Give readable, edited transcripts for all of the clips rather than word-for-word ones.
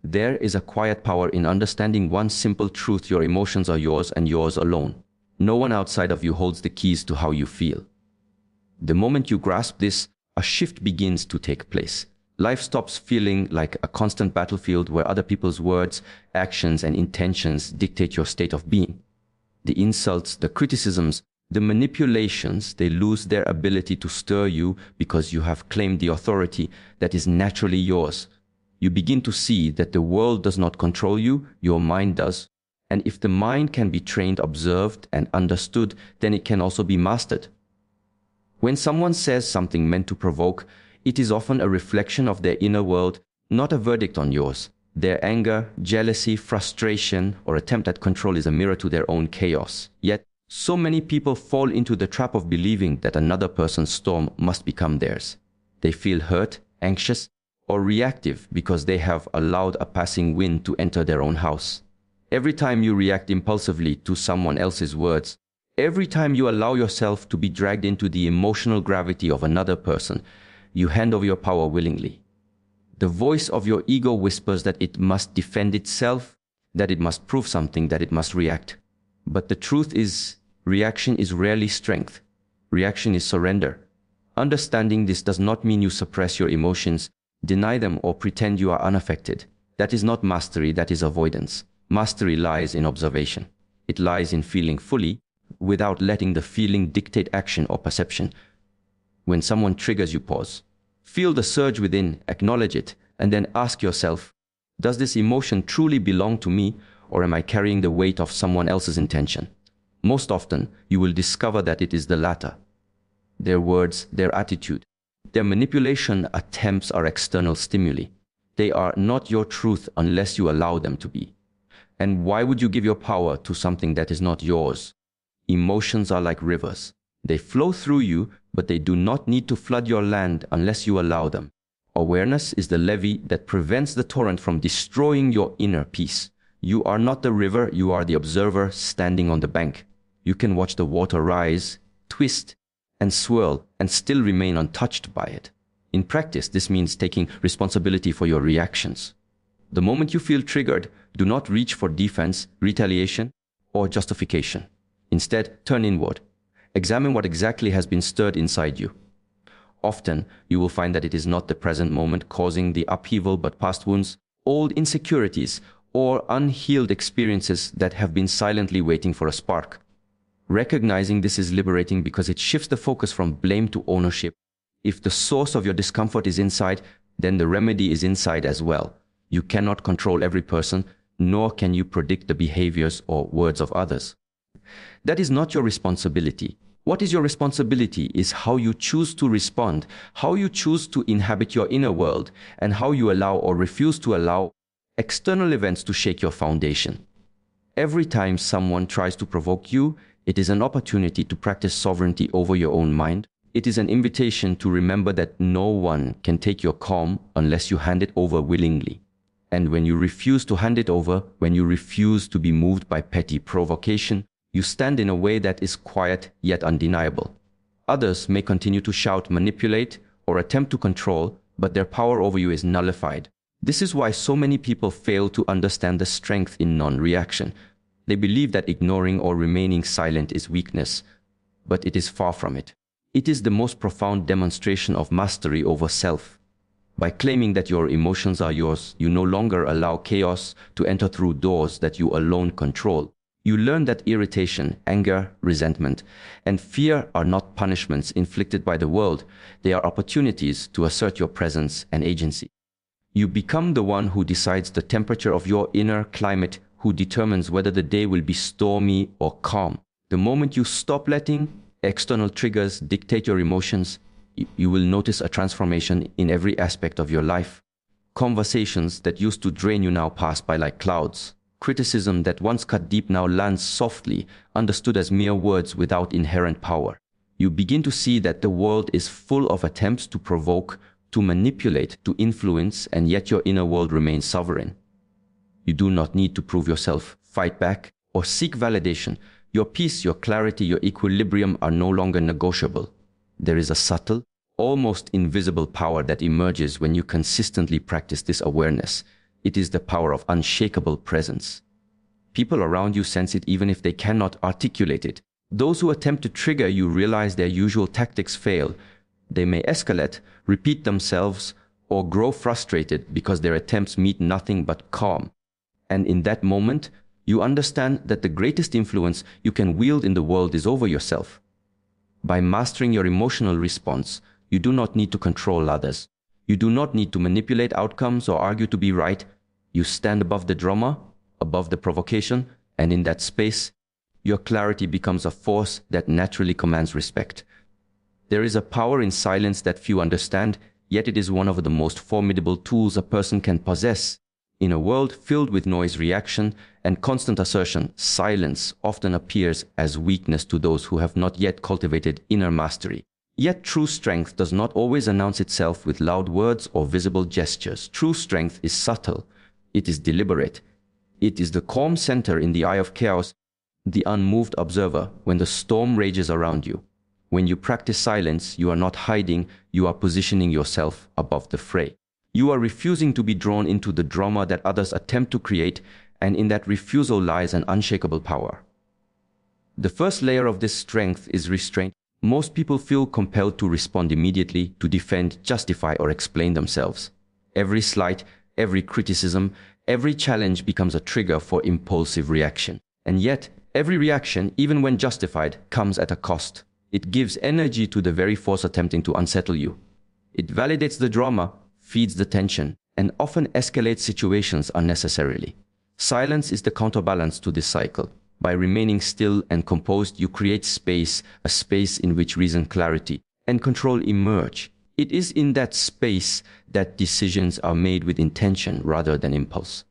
There is a quiet power in understanding one simple truth: your emotions are yours and yours alone. No one outside of you holds the keys to how you feel. The moment you grasp this, a shift begins to take place. Life stops feeling like a constant battlefield where other people's words, actions, and intentions dictate your state of being. The insults, the criticisms, the manipulations, they lose their ability to stir you because you have claimed the authority that is naturally yours. You begin to see that the world does not control you, your mind does. And if the mind can be trained, observed, and understood, then it can also be mastered. When someone says something meant to provoke, it is often a reflection of their inner world, not a verdict on yours. Their anger, jealousy, frustration, or attempt at control is a mirror to their own chaos. Yet, so many people fall into the trap of believing that another person's storm must become theirs. They feel hurt, anxious, or reactive because they have allowed a passing wind to enter their own house. Every time you react impulsively to someone else's words, every time you allow yourself to be dragged into the emotional gravity of another person, you hand over your power willingly. The voice of your ego whispers that it must defend itself, that it must prove something, that it must react. But the truth is, reaction is rarely strength. Reaction is surrender. Understanding this does not mean you suppress your emotions, deny them, or pretend you are unaffected. That is not mastery, that is avoidance. Mastery lies in observation. It lies in feeling fully, without letting the feeling dictate action or perception. When someone triggers you, pause. Feel the surge within, acknowledge it, and then ask yourself, does this emotion truly belong to me, or am I carrying the weight of someone else's intention? Most often, you will discover that it is the latter. Their words, their attitude, their manipulation attempts are external stimuli. They are not your truth unless you allow them to be. And why would you give your power to something that is not yours? Emotions are like rivers. They flow through you, but they do not need to flood your land unless you allow them. Awareness is the levee that prevents the torrent from destroying your inner peace. You are not the river, you are the observer standing on the bank. You can watch the water rise, twist, and swirl, and still remain untouched by it. In practice, this means taking responsibility for your reactions. The moment you feel triggered, do not reach for defense, retaliation, or justification. Instead, turn inward. Examine what exactly has been stirred inside you. Often, you will find that it is not the present moment causing the upheaval, but past wounds, old insecurities, or unhealed experiences that have been silently waiting for a spark. Recognizing this is liberating because it shifts the focus from blame to ownership. If the source of your discomfort is inside, then the remedy is inside as well. You cannot control every person, nor can you predict the behaviors or words of others. That is not your responsibility. What is your responsibility is how you choose to respond, how you choose to inhabit your inner world, and how you allow or refuse to allow external events to shake your foundation. Every time someone tries to provoke you, it is an opportunity to practice sovereignty over your own mind. It is an invitation to remember that no one can take your calm unless you hand it over willingly. And when you refuse to hand it over, when you refuse to be moved by petty provocation, you stand in a way that is quiet yet undeniable. Others may continue to shout, manipulate, or attempt to control, but their power over you is nullified. This is why so many people fail to understand the strength in non-reaction. They believe that ignoring or remaining silent is weakness, but it is far from it. It is the most profound demonstration of mastery over self. By claiming that your emotions are yours, you no longer allow chaos to enter through doors that you alone control. You learn that irritation, anger, resentment, and fear are not punishments inflicted by the world. They are opportunities to assert your presence and agency. You become the one who decides the temperature of your inner climate, who determines whether the day will be stormy or calm. The moment you stop letting external triggers dictate your emotions, you will notice a transformation in every aspect of your life. Conversations that used to drain you now pass by like clouds. Criticism that once cut deep now lands softly, understood as mere words without inherent power. You begin to see that the world is full of attempts to provoke, to manipulate, to influence, and yet your inner world remains sovereign. You do not need to prove yourself, fight back, or seek validation. Your peace, your clarity, your equilibrium are no longer negotiable. There is a subtle, almost invisible power that emerges when you consistently practice this awareness. It is the power of unshakable presence. People around you sense it even if they cannot articulate it. Those who attempt to trigger you realize their usual tactics fail. They may escalate, repeat themselves, or grow frustrated because their attempts meet nothing but calm. And in that moment, you understand that the greatest influence you can wield in the world is over yourself. By mastering your emotional response, you do not need to control others. You do not need to manipulate outcomes or argue to be right. You stand above the drama, above the provocation, and in that space, your clarity becomes a force that naturally commands respect. There is a power in silence that few understand, yet it is one of the most formidable tools a person can possess. In a world filled with noise, reaction, and constant assertion, silence often appears as weakness to those who have not yet cultivated inner mastery. Yet true strength does not always announce itself with loud words or visible gestures. True strength is subtle. It is deliberate. It is the calm center in the eye of chaos, the unmoved observer when the storm rages around you. When you practice silence, you are not hiding, you are positioning yourself above the fray. You are refusing to be drawn into the drama that others attempt to create, and in that refusal lies an unshakable power. The first layer of this strength is restraint. Most people feel compelled to respond immediately, to defend, justify, or explain themselves. Every slight, every criticism, every challenge becomes a trigger for impulsive reaction. And yet, every reaction, even when justified, comes at a cost. It gives energy to the very force attempting to unsettle you. It validates the drama, feeds the tension, and often escalates situations unnecessarily. Silence is the counterbalance to this cycle. By remaining still and composed, you create space, a space in which reason, clarity, and control emerge. It is in that space that decisions are made with intention rather than impulse.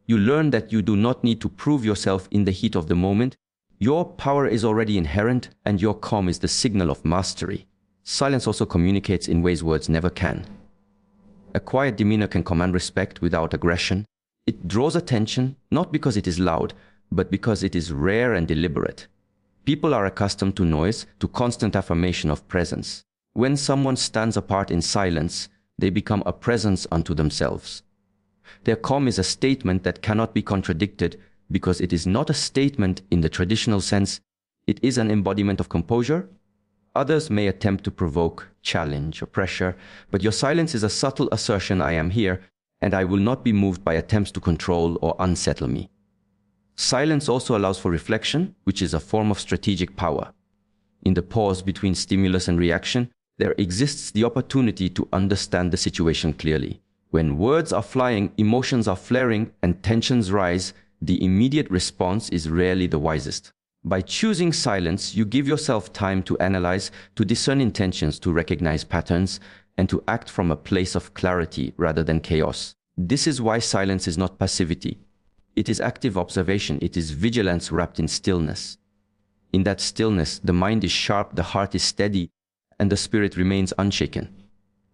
You learn that you do not need to prove yourself in the heat of the moment. Your power is already inherent, and your calm is the signal of mastery. Silence also communicates in ways words never can. A quiet demeanor can command respect without aggression. It draws attention, not because it is loud, but because it is rare and deliberate. People are accustomed to noise, to constant affirmation of presence. When someone stands apart in silence, they become a presence unto themselves. Their calm is a statement that cannot be contradicted because it is not a statement in the traditional sense. It is an embodiment of composure. Others may attempt to provoke, challenge, or pressure, but your silence is a subtle assertion: I am here, and I will not be moved by attempts to control or unsettle me. Silence also allows for reflection, which is a form of strategic power. In the pause between stimulus and reaction, there exists the opportunity to understand the situation clearly. When words are flying, emotions are flaring, and tensions rise, the immediate response is rarely the wisest. By choosing silence, you give yourself time to analyze, to discern intentions, to recognize patterns, and to act from a place of clarity rather than chaos. This is why silence is not passivity. It is active observation. It is vigilance wrapped in stillness. In that stillness, the mind is sharp, the heart is steady, and the spirit remains unshaken.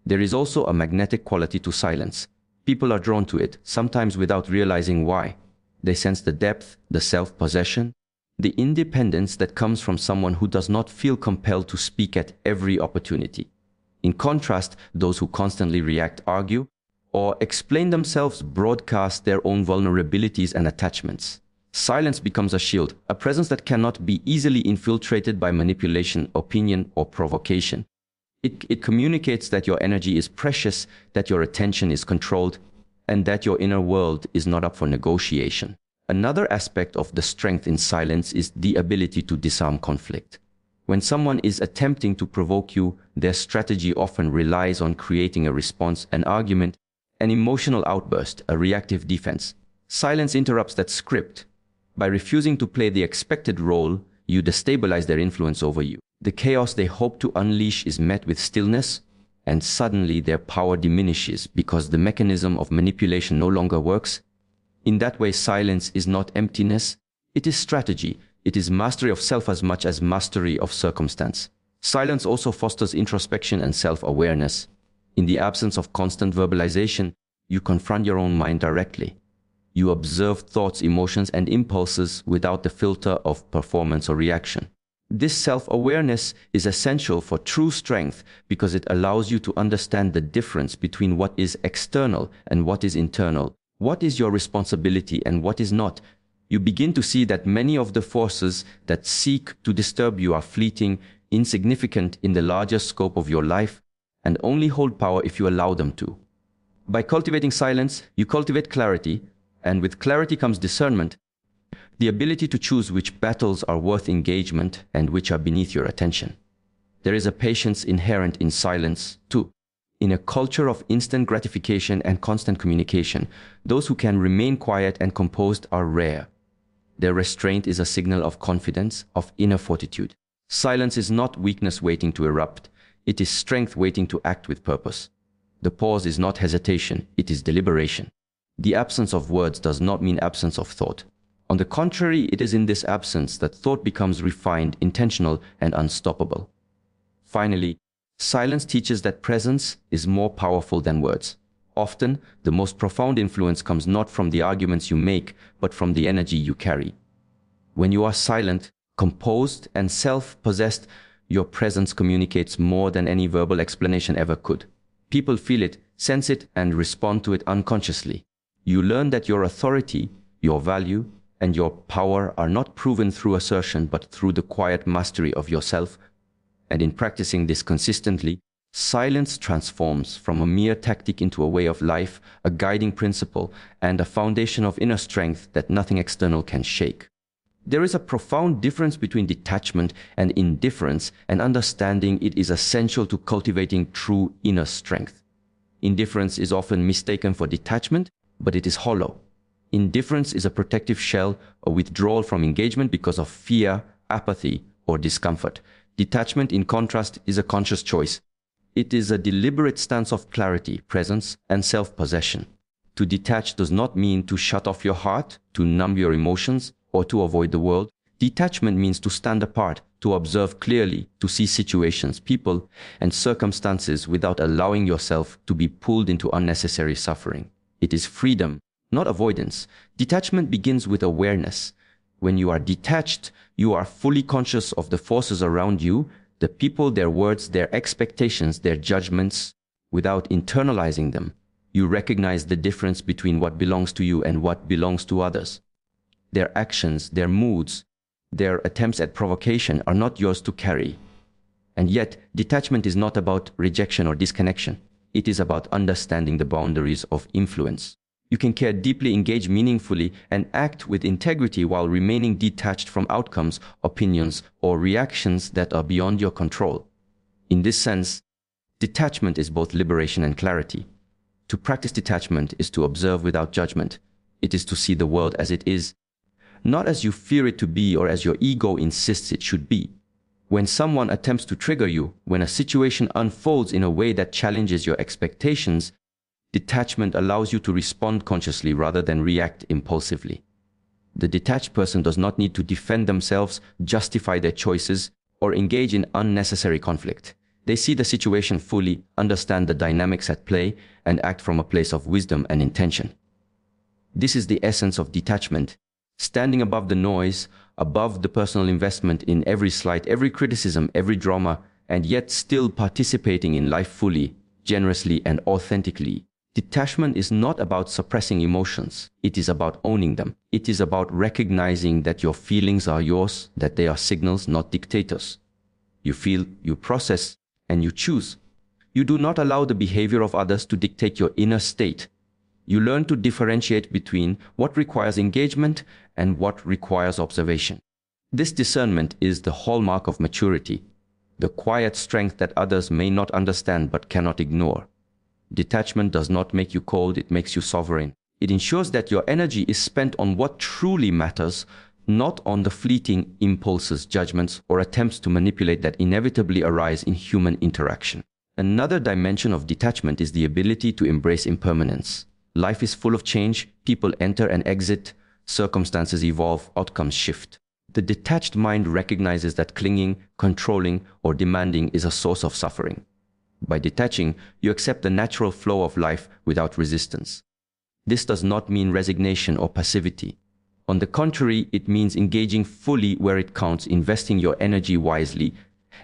There is also a magnetic quality to silence. People are drawn to it, sometimes without realizing why. They sense the depth, the self-possession, the independence that comes from someone who does not feel compelled to speak at every opportunity. In contrast, those who constantly react, argue, or explain themselves broadcast their own vulnerabilities and attachments. Silence becomes a shield, a presence that cannot be easily infiltrated by manipulation, opinion, or provocation. It communicates that your energy is precious, that your attention is controlled, and that your inner world is not up for negotiation. Another aspect of the strength in silence is the ability to disarm conflict. When someone is attempting to provoke you, their strategy often relies on creating a response, an argument, an emotional outburst, a reactive defense. Silence interrupts that script. By refusing to play the expected role, you destabilize their influence over you. The chaos they hope to unleash is met with stillness, and suddenly their power diminishes because the mechanism of manipulation no longer works. In that way, silence is not emptiness, it is strategy. It is mastery of self as much as mastery of circumstance. Silence also fosters introspection and self-awareness. In the absence of constant verbalization, you confront your own mind directly. You observe thoughts, emotions, and impulses without the filter of performance or reaction. This self-awareness is essential for true strength because it allows you to understand the difference between what is external and what is internal, What is your responsibility and what is not? You begin to see that many of the forces that seek to disturb you are fleeting, insignificant in the larger scope of your life, and only hold power if you allow them to. By cultivating silence, you cultivate clarity, and with clarity comes discernment, the ability to choose which battles are worth engagement and which are beneath your attention. There is a patience inherent in silence, too. In a culture of instant gratification and constant communication, those who can remain quiet and composed are rare. Their restraint is a signal of confidence, of inner fortitude. Silence is not weakness waiting to erupt. It is strength waiting to act with purpose. The pause is not hesitation, it is deliberation. The absence of words does not mean absence of thought. On the contrary, it is in this absence that thought becomes refined, intentional, and unstoppable. Finally, silence teaches that presence is more powerful than words. Often, the most profound influence comes not from the arguments you make, but from the energy you carry. When you are silent, composed, and self-possessed, your presence communicates more than any verbal explanation ever could. People feel it, sense it, and respond to it unconsciously. You learn that your authority, your value, and your power are not proven through assertion, but through the quiet mastery of yourself. And in practicing this consistently, silence transforms from a mere tactic into a way of life, a guiding principle, and a foundation of inner strength that nothing external can shake. There is a profound difference between detachment and indifference, and understanding it is essential to cultivating true inner strength. Indifference is often mistaken for detachment, but it is hollow. Indifference is a protective shell, a withdrawal from engagement because of fear, apathy, or discomfort. Detachment, in contrast, is a conscious choice. It is a deliberate stance of clarity, presence, and self-possession. To detach does not mean to shut off your heart, to numb your emotions, or to avoid the world. Detachment means to stand apart, to observe clearly, to see situations, people, and circumstances without allowing yourself to be pulled into unnecessary suffering. It is freedom, not avoidance. Detachment begins with awareness. When you are detached, you are fully conscious of the forces around you, the people, their words, their expectations, their judgments, without internalizing them. You recognize the difference between what belongs to you and what belongs to others. Their actions, their moods, their attempts at provocation are not yours to carry. And yet, detachment is not about rejection or disconnection. It is about understanding the boundaries of influence. You can care deeply, engage meaningfully, and act with integrity while remaining detached from outcomes, opinions, or reactions that are beyond your control. In this sense, detachment is both liberation and clarity. To practice detachment is to observe without judgment. It is to see the world as it is, not as you fear it to be or as your ego insists it should be. When someone attempts to trigger you, when a situation unfolds in a way that challenges your expectations, detachment allows you to respond consciously rather than react impulsively. The detached person does not need to defend themselves, justify their choices, or engage in unnecessary conflict. They see the situation fully, understand the dynamics at play, and act from a place of wisdom and intention. This is the essence of detachment, standing above the noise, above the personal investment in every slight, every criticism, every drama, and yet still participating in life fully, generously, and authentically. Detachment is not about suppressing emotions. It is about owning them. It is about recognizing that your feelings are yours, that they are signals, not dictators. You feel, you process, and you choose. You do not allow the behavior of others to dictate your inner state. You learn to differentiate between what requires engagement and what requires observation. This discernment is the hallmark of maturity, the quiet strength that others may not understand but cannot ignore. Detachment does not make you cold, it makes you sovereign. It ensures that your energy is spent on what truly matters, not on the fleeting impulses, judgments, or attempts to manipulate that inevitably arise in human interaction. Another dimension of detachment is the ability to embrace impermanence. Life is full of change, people enter and exit, circumstances evolve, outcomes shift. The detached mind recognizes that clinging, controlling, or demanding is a source of suffering. By detaching, you accept the natural flow of life without resistance. This does not mean resignation or passivity. On the contrary, it means engaging fully where it counts, investing your energy wisely,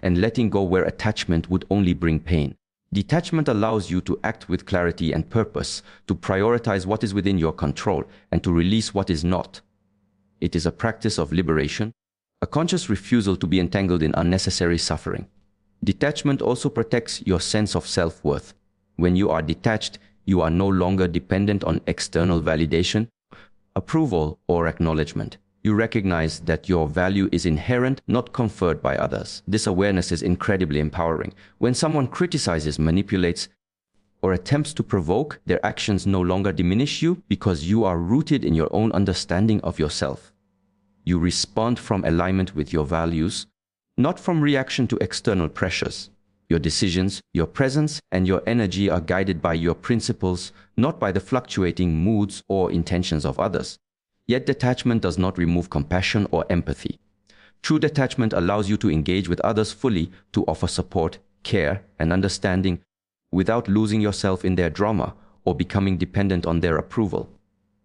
and letting go where attachment would only bring pain. Detachment allows you to act with clarity and purpose, to prioritize what is within your control, and to release what is not. It is a practice of liberation, a conscious refusal to be entangled in unnecessary suffering. Detachment also protects your sense of self-worth. When you are detached, you are no longer dependent on external validation, approval, or acknowledgement. You recognize that your value is inherent, not conferred by others. This awareness is incredibly empowering. When someone criticizes, manipulates, or attempts to provoke, their actions no longer diminish you because you are rooted in your own understanding of yourself. You respond from alignment with your values, not from reaction to external pressures. Your decisions, your presence, and your energy are guided by your principles, not by the fluctuating moods or intentions of others. Yet detachment does not remove compassion or empathy. True detachment allows you to engage with others fully, to offer support, care, and understanding without losing yourself in their drama or becoming dependent on their approval.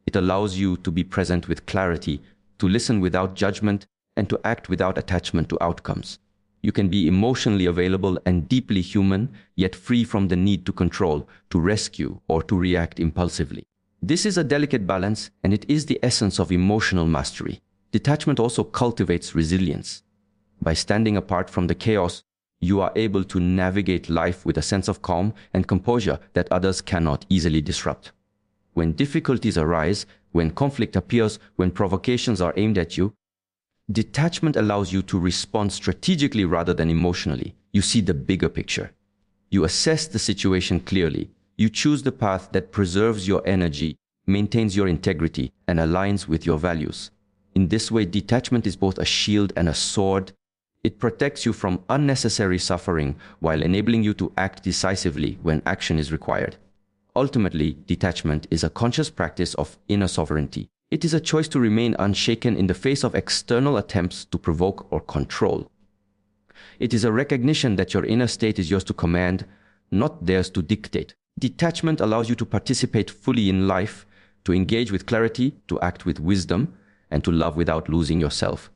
It allows you to be present with clarity, to listen without judgment, and to act without attachment to outcomes. You can be emotionally available and deeply human, yet free from the need to control, to rescue, or to react impulsively. This is a delicate balance, and it is the essence of emotional mastery. Detachment also cultivates resilience. By standing apart from the chaos, you are able to navigate life with a sense of calm and composure that others cannot easily disrupt. When difficulties arise, when conflict appears, when provocations are aimed at you, detachment allows you to respond strategically rather than emotionally. You see the bigger picture. You assess the situation clearly. You choose the path that preserves your energy, maintains your integrity, and aligns with your values. In this way, detachment is both a shield and a sword. It protects you from unnecessary suffering while enabling you to act decisively when action is required. Ultimately, detachment is a conscious practice of inner sovereignty. It is a choice to remain unshaken in the face of external attempts to provoke or control. It is a recognition that your inner state is yours to command, not theirs to dictate. Detachment allows you to participate fully in life, to engage with clarity, to act with wisdom, and to love without losing yourself.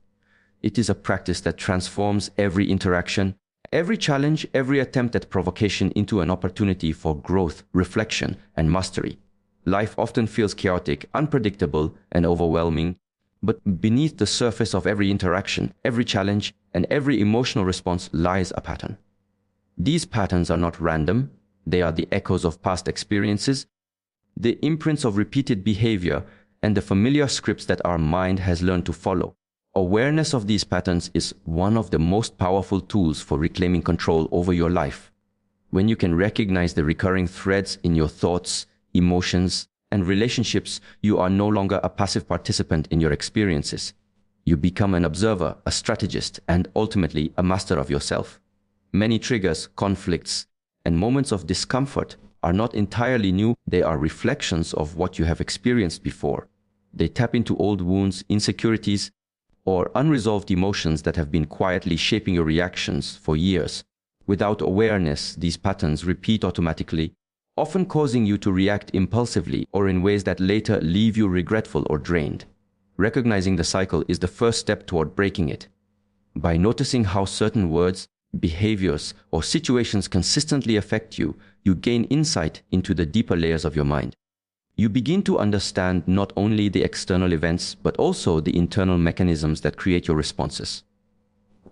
It is a practice that transforms every interaction, every challenge, every attempt at provocation into an opportunity for growth, reflection, and mastery. Life often feels chaotic, unpredictable, and overwhelming, but beneath the surface of every interaction, every challenge, and every emotional response lies a pattern. These patterns are not random. They are the echoes of past experiences, the imprints of repeated behavior, and the familiar scripts that our mind has learned to follow. Awareness of these patterns is one of the most powerful tools for reclaiming control over your life. When you can recognize the recurring threads in your thoughts, emotions, and relationships, you are no longer a passive participant in your experiences. You become an observer, a strategist, and ultimately a master of yourself. Many triggers, conflicts, and moments of discomfort are not entirely new. They are reflections of what you have experienced before. They tap into old wounds, insecurities, or unresolved emotions that have been quietly shaping your reactions for years. Without awareness, these patterns repeat automatically, often causing you to react impulsively or in ways that later leave you regretful or drained. Recognizing the cycle is the first step toward breaking it. By noticing how certain words, behaviors, or situations consistently affect you, you gain insight into the deeper layers of your mind. You begin to understand not only the external events, but also the internal mechanisms that create your responses.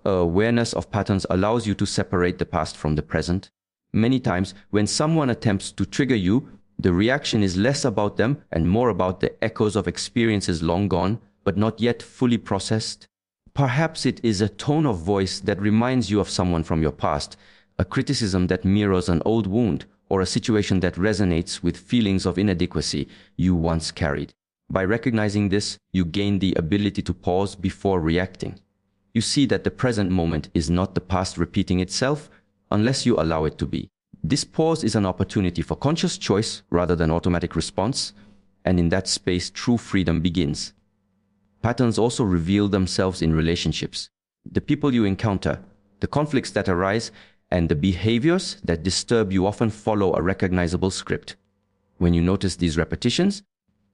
Awareness of patterns allows you to separate the past from the present. Many times, when someone attempts to trigger you, the reaction is less about them and more about the echoes of experiences long gone, but not yet fully processed. Perhaps it is a tone of voice that reminds you of someone from your past, a criticism that mirrors an old wound, or a situation that resonates with feelings of inadequacy you once carried. By recognizing this, you gain the ability to pause before reacting. You see that the present moment is not the past repeating itself, unless you allow it to be. This pause is an opportunity for conscious choice rather than automatic response, and in that space, true freedom begins. Patterns also reveal themselves in relationships. The people you encounter, the conflicts that arise, and the behaviors that disturb you often follow a recognizable script. When you notice these repetitions,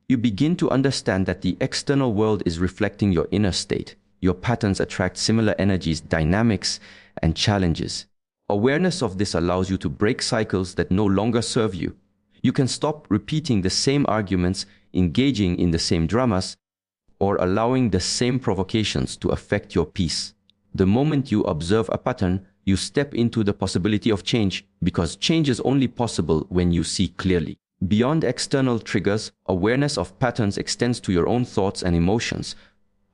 you begin to understand that the external world is reflecting your inner state. Your patterns attract similar energies, dynamics, and challenges. Awareness of this allows you to break cycles that no longer serve you. You can stop repeating the same arguments, engaging in the same dramas, or allowing the same provocations to affect your peace. The moment you observe a pattern, you step into the possibility of change, because change is only possible when you see clearly. Beyond external triggers, awareness of patterns extends to your own thoughts and emotions.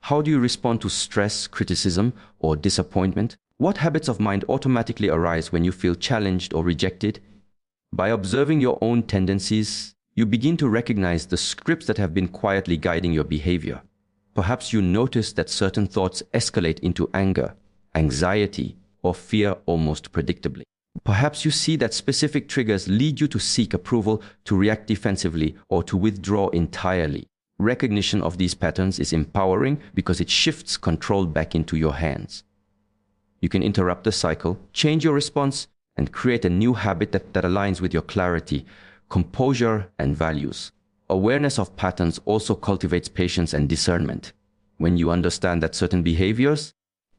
How do you respond to stress, criticism, or disappointment? What habits of mind automatically arise when you feel challenged or rejected? By observing your own tendencies, you begin to recognize the scripts that have been quietly guiding your behavior. Perhaps you notice that certain thoughts escalate into anger, anxiety, or fear almost predictably. Perhaps you see that specific triggers lead you to seek approval, to react defensively, or to withdraw entirely. Recognition of these patterns is empowering because it shifts control back into your hands. You can interrupt the cycle, change your response, and create a new habit that aligns with your clarity, composure, and values. Awareness of patterns also cultivates patience and discernment. When you understand that certain behaviors,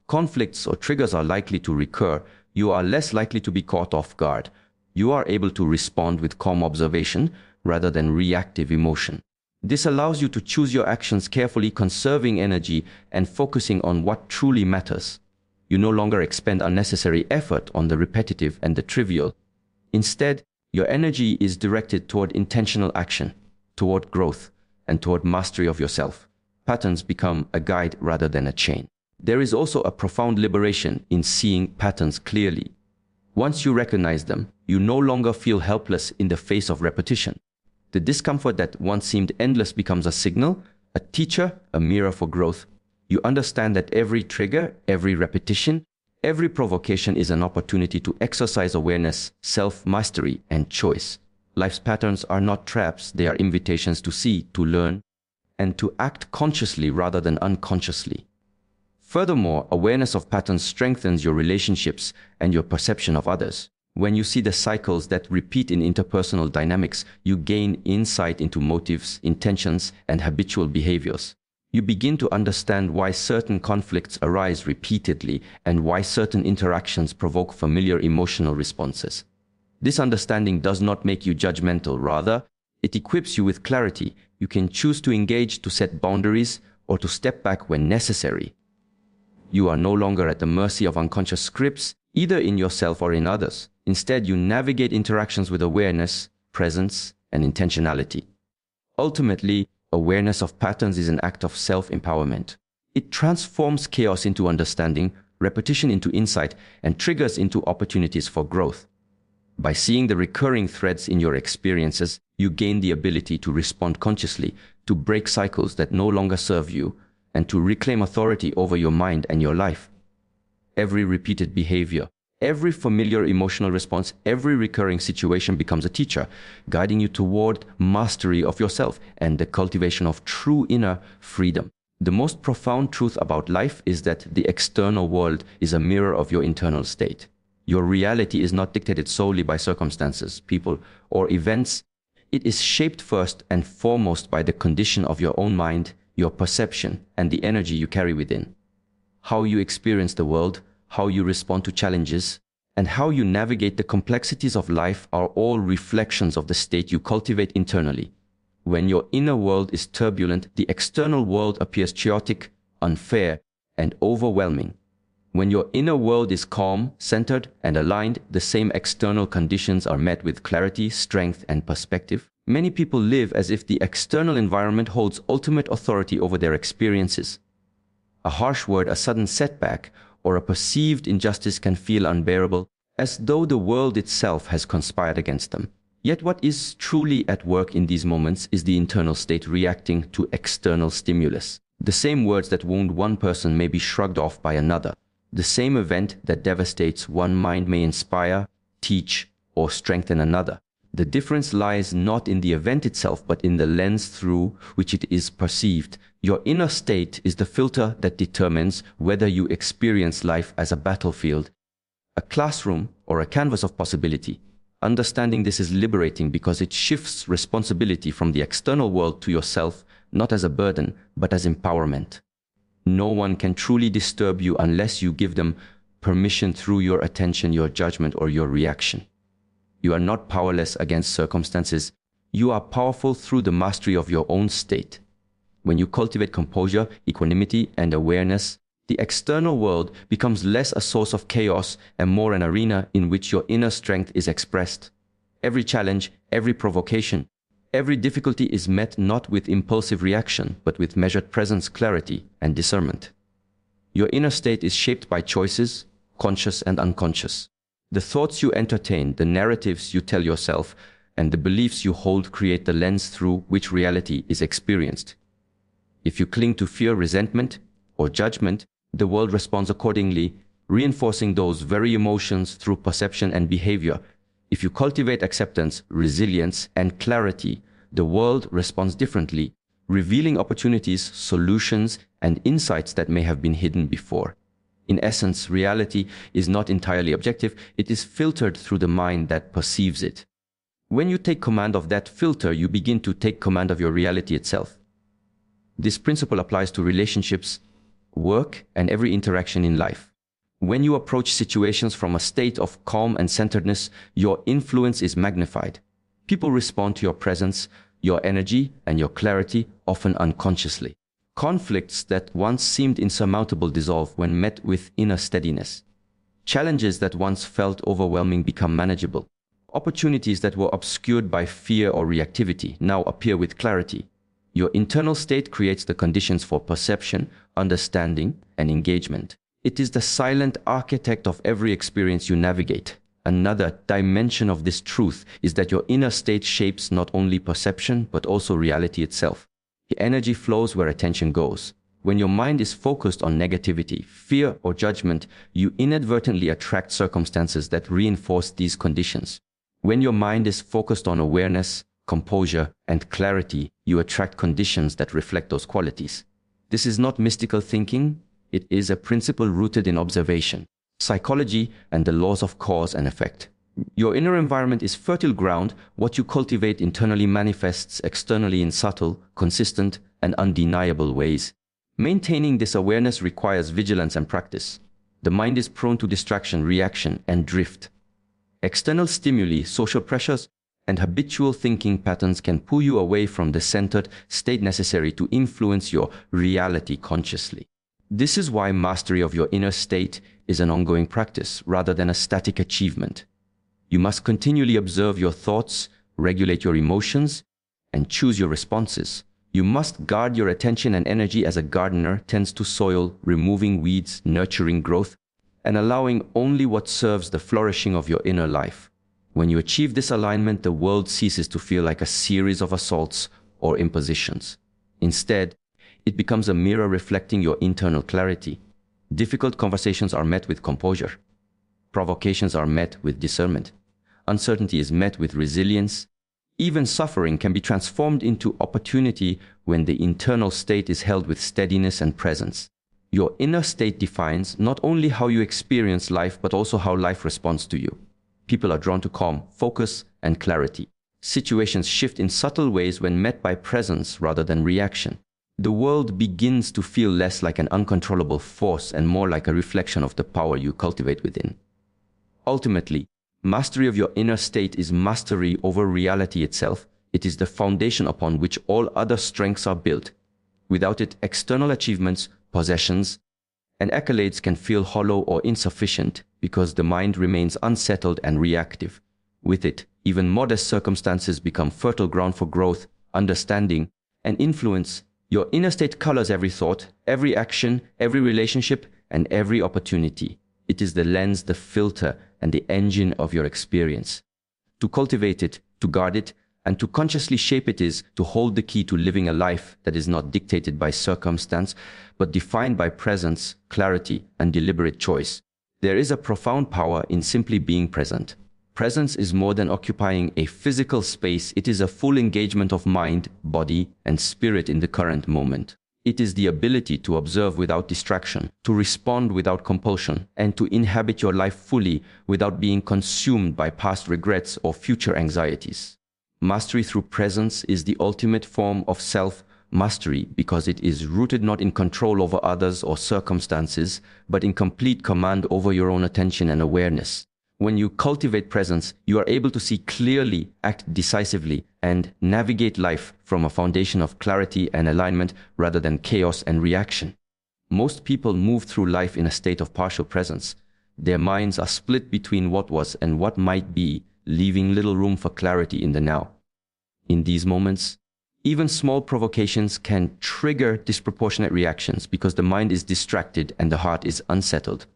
conflicts, or triggers are likely to recur, you are less likely to be caught off guard. You are able to respond with calm observation rather than reactive emotion. This allows you to choose your actions carefully, conserving energy and focusing on what truly matters. You no longer expend unnecessary effort on the repetitive and the trivial. Instead, your energy is directed toward intentional action, toward growth, and toward mastery of yourself. Patterns become a guide rather than a chain. There is also a profound liberation in seeing patterns clearly. Once you recognize them, you no longer feel helpless in the face of repetition. The discomfort that once seemed endless becomes a signal, a teacher, a mirror for growth. You understand that every trigger, every repetition, every provocation is an opportunity to exercise awareness, self-mastery, and choice. Life's patterns are not traps, they are invitations to see, to learn, and to act consciously rather than unconsciously. Furthermore, awareness of patterns strengthens your relationships and your perception of others. When you see the cycles that repeat in interpersonal dynamics, you gain insight into motives, intentions, and habitual behaviors. You begin to understand why certain conflicts arise repeatedly and why certain interactions provoke familiar emotional responses. This understanding does not make you judgmental. Rather, it equips you with clarity. You can choose to engage, to set boundaries, or to step back when necessary. You are no longer at the mercy of unconscious scripts, either in yourself or in others. Instead, you navigate interactions with awareness, presence, and intentionality. Ultimately, awareness of patterns is an act of self-empowerment. It transforms chaos into understanding, repetition into insight, and triggers into opportunities for growth. By seeing the recurring threads in your experiences, you gain the ability to respond consciously, to break cycles that no longer serve you, and to reclaim authority over your mind and your life. Every repeated behavior, every familiar emotional response, every recurring situation becomes a teacher, guiding you toward mastery of yourself and the cultivation of true inner freedom. The most profound truth about life is that the external world is a mirror of your internal state. Your reality is not dictated solely by circumstances, people, or events. It is shaped first and foremost by the condition of your own mind, your perception, and the energy you carry within. How you experience the world, how you respond to challenges, and how you navigate the complexities of life are all reflections of the state you cultivate internally. When your inner world is turbulent, the external world appears chaotic, unfair, and overwhelming. When your inner world is calm, centered, and aligned, the same external conditions are met with clarity, strength, and perspective. Many people live as if the external environment holds ultimate authority over their experiences. A harsh word, a sudden setback, or a perceived injustice can feel unbearable, as though the world itself has conspired against them. Yet what is truly at work in these moments is the internal state reacting to external stimulus. The same words that wound one person may be shrugged off by another. The same event that devastates one mind may inspire, teach, or strengthen another. The difference lies not in the event itself, but in the lens through which it is perceived. Your inner state is the filter that determines whether you experience life as a battlefield, a classroom, or a canvas of possibility. Understanding this is liberating because it shifts responsibility from the external world to yourself, not as a burden, but as empowerment. No one can truly disturb you unless you give them permission through your attention, your judgment, or your reaction. You are not powerless against circumstances. You are powerful through the mastery of your own state. When you cultivate composure, equanimity, and awareness, the external world becomes less a source of chaos and more an arena in which your inner strength is expressed. Every challenge, every provocation, every difficulty is met not with impulsive reaction, but with measured presence, clarity, and discernment. Your inner state is shaped by choices, conscious and unconscious. The thoughts you entertain, the narratives you tell yourself, and the beliefs you hold create the lens through which reality is experienced. If you cling to fear, resentment, or judgment, the world responds accordingly, reinforcing those very emotions through perception and behavior. If you cultivate acceptance, resilience, and clarity, the world responds differently, revealing opportunities, solutions, and insights that may have been hidden before. In essence, reality is not entirely objective, it is filtered through the mind that perceives it. When you take command of that filter, you begin to take command of your reality itself. This principle applies to relationships, work, and every interaction in life. When you approach situations from a state of calm and centeredness, your influence is magnified. People respond to your presence, your energy, and your clarity, often unconsciously. Conflicts that once seemed insurmountable dissolve when met with inner steadiness. Challenges that once felt overwhelming become manageable. Opportunities that were obscured by fear or reactivity now appear with clarity. Your internal state creates the conditions for perception, understanding, and engagement. It is the silent architect of every experience you navigate. Another dimension of this truth is that your inner state shapes not only perception, but also reality itself. The energy flows where attention goes. When your mind is focused on negativity, fear, or judgment, you inadvertently attract circumstances that reinforce these conditions. When your mind is focused on awareness, composure, and clarity, you attract conditions that reflect those qualities. This is not mystical thinking, it is a principle rooted in observation, psychology, and the laws of cause and effect. Your inner environment is fertile ground. What you cultivate internally manifests externally in subtle, consistent, and undeniable ways. Maintaining this awareness requires vigilance and practice. The mind is prone to distraction, reaction, and drift. External stimuli, social pressures, and habitual thinking patterns can pull you away from the centered state necessary to influence your reality consciously. This is why mastery of your inner state is an ongoing practice rather than a static achievement. You must continually observe your thoughts, regulate your emotions, and choose your responses. You must guard your attention and energy as a gardener tends to soil, removing weeds, nurturing growth, and allowing only what serves the flourishing of your inner life. When you achieve this alignment, the world ceases to feel like a series of assaults or impositions. Instead, it becomes a mirror reflecting your internal clarity. Difficult conversations are met with composure. Provocations are met with discernment. Uncertainty is met with resilience. Even suffering can be transformed into opportunity when the internal state is held with steadiness and presence. Your inner state defines not only how you experience life, but also how life responds to you. People are drawn to calm, focus, and clarity. Situations shift in subtle ways when met by presence rather than reaction. The world begins to feel less like an uncontrollable force and more like a reflection of the power you cultivate within. Ultimately, mastery of your inner state is mastery over reality itself. It is the foundation upon which all other strengths are built. Without it, external achievements, possessions, and accolades can feel hollow or insufficient because the mind remains unsettled and reactive. With it, even modest circumstances become fertile ground for growth, understanding, and influence. Your inner state colors every thought, every action, every relationship, and every opportunity. It is the lens, the filter, and the engine of your experience. To cultivate it, to guard it, and to consciously shape it is to hold the key to living a life that is not dictated by circumstance, but defined by presence, clarity, and deliberate choice. There is a profound power in simply being present. Presence is more than occupying a physical space. It is a full engagement of mind, body, and spirit in the current moment. It is the ability to observe without distraction, to respond without compulsion, and to inhabit your life fully without being consumed by past regrets or future anxieties. Mastery through presence is the ultimate form of self Mastery because it is rooted not in control over others or circumstances, but in complete command over your own attention and awareness. When you cultivate presence, you are able to see clearly, act decisively, and navigate life from a foundation of clarity and alignment rather than chaos and reaction. Most people move through life in a state of partial presence. Their minds are split between what was and what might be, leaving little room for clarity in the now. In these moments, even small provocations can trigger disproportionate reactions because the mind is distracted and the heart is unsettled.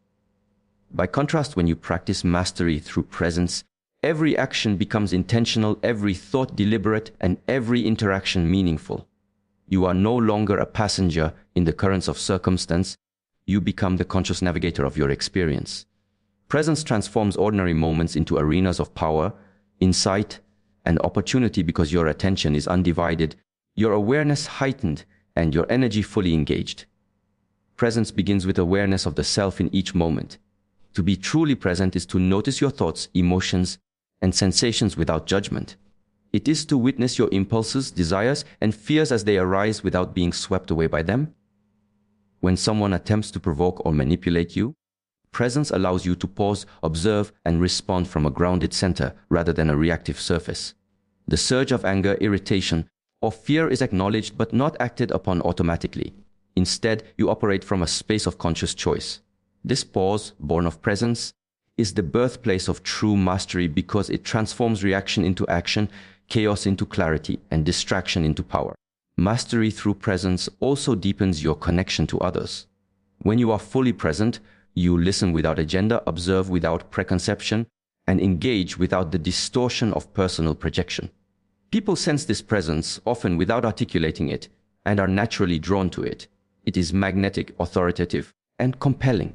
By contrast, when you practice mastery through presence, every action becomes intentional, every thought deliberate, and every interaction meaningful. You are no longer a passenger in the currents of circumstance. You become the conscious navigator of your experience. Presence transforms ordinary moments into arenas of power, insight, and opportunity because your attention is undivided, your awareness heightened, and your energy fully engaged. Presence begins with awareness of the self in each moment. To be truly present is to notice your thoughts, emotions, and sensations without judgment. It is to witness your impulses, desires, and fears as they arise without being swept away by them. When someone attempts to provoke or manipulate you, presence allows you to pause, observe, and respond from a grounded center rather than a reactive surface. The surge of anger, irritation, or fear is acknowledged but not acted upon automatically. Instead, you operate from a space of conscious choice. This pause, born of presence, is the birthplace of true mastery because it transforms reaction into action, chaos into clarity, and distraction into power. Mastery through presence also deepens your connection to others. When you are fully present, you listen without agenda, observe without preconception, and engage without the distortion of personal projection. People sense this presence, often without articulating it, and are naturally drawn to it. It is magnetic, authoritative, and compelling.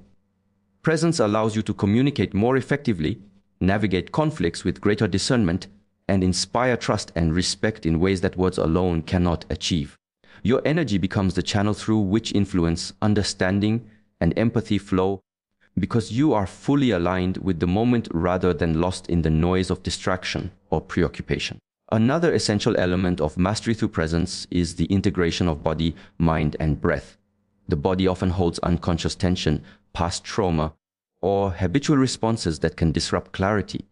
Presence allows you to communicate more effectively, navigate conflicts with greater discernment, and inspire trust and respect in ways that words alone cannot achieve. Your energy becomes the channel through which influence, understanding, and empathy flow because you are fully aligned with the moment rather than lost in the noise of distraction or preoccupation. Another essential element of mastery through presence is the integration of body, mind, and breath. The body often holds unconscious tension, past trauma, or habitual responses that can disrupt clarity.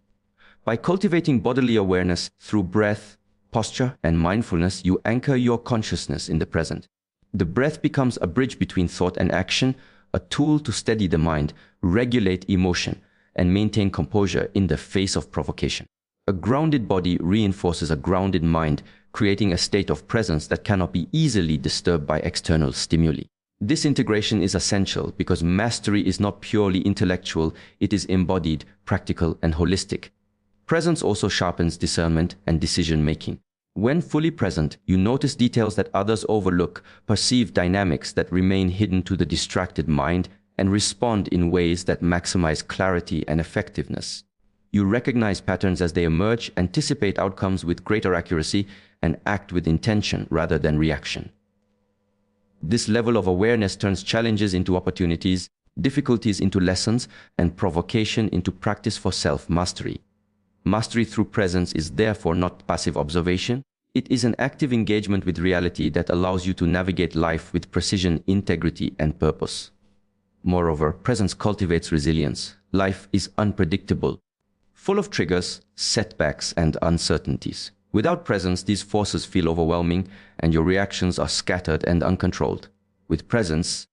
By cultivating bodily awareness through breath, posture, and mindfulness, you anchor your consciousness in the present. The breath becomes a bridge between thought and action, a tool to steady the mind, regulate emotion, and maintain composure in the face of provocation. A grounded body reinforces a grounded mind, creating a state of presence that cannot be easily disturbed by external stimuli. This integration is essential because mastery is not purely intellectual, it is embodied, practical, and holistic. Presence also sharpens discernment and decision-making. When fully present, you notice details that others overlook, perceive dynamics that remain hidden to the distracted mind, and respond in ways that maximize clarity and effectiveness. You recognize patterns as they emerge, anticipate outcomes with greater accuracy, and act with intention rather than reaction. This level of awareness turns challenges into opportunities, difficulties into lessons, and provocation into practice for self-mastery. Mastery through presence is therefore not passive observation. It is an active engagement with reality that allows you to navigate life with precision, integrity, and purpose. Moreover, presence cultivates resilience. Life is unpredictable, full of triggers, setbacks, and uncertainties. Without presence, these forces feel overwhelming, and your reactions are scattered and uncontrolled. With presence,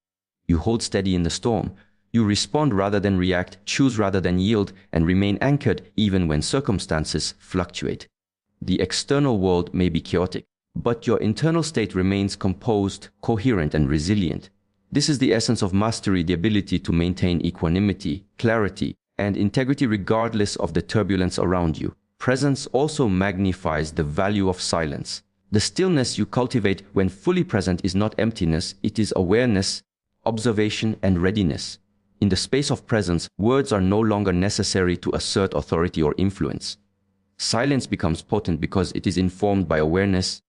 you hold steady in the storm. You respond rather than react, choose rather than yield, and remain anchored even when circumstances fluctuate. The external world may be chaotic, but your internal state remains composed, coherent, and resilient. This is the essence of mastery, the ability to maintain equanimity, clarity, and integrity regardless of the turbulence around you. Presence also magnifies the value of silence. The stillness you cultivate when fully present is not emptiness, it is awareness, observation, and readiness. In the space of presence, words are no longer necessary to assert authority or influence. Silence becomes potent because it is informed by awareness,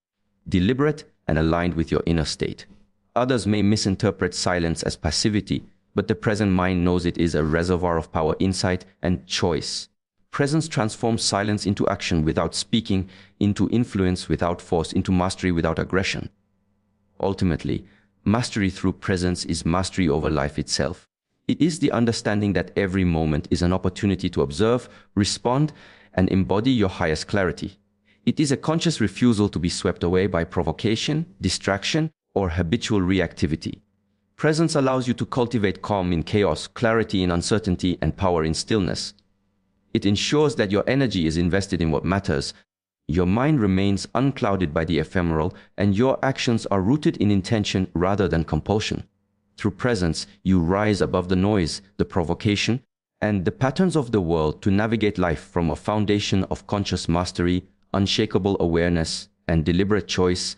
deliberate, and aligned with your inner state. Others may misinterpret silence as passivity, but the present mind knows it is a reservoir of power, insight, and choice. Presence transforms silence into action without speaking, into influence without force, into mastery without aggression. Ultimately, mastery through presence is mastery over life itself. It is the understanding that every moment is an opportunity to observe, respond, and embody your highest clarity. It is a conscious refusal to be swept away by provocation, distraction, or habitual reactivity. Presence allows you to cultivate calm in chaos, clarity in uncertainty, and power in stillness. It ensures that your energy is invested in what matters, your mind remains unclouded by the ephemeral, and your actions are rooted in intention rather than compulsion. Through presence, you rise above the noise, the provocation, and the patterns of the world to navigate life from a foundation of conscious mastery, unshakable awareness, and deliberate choice,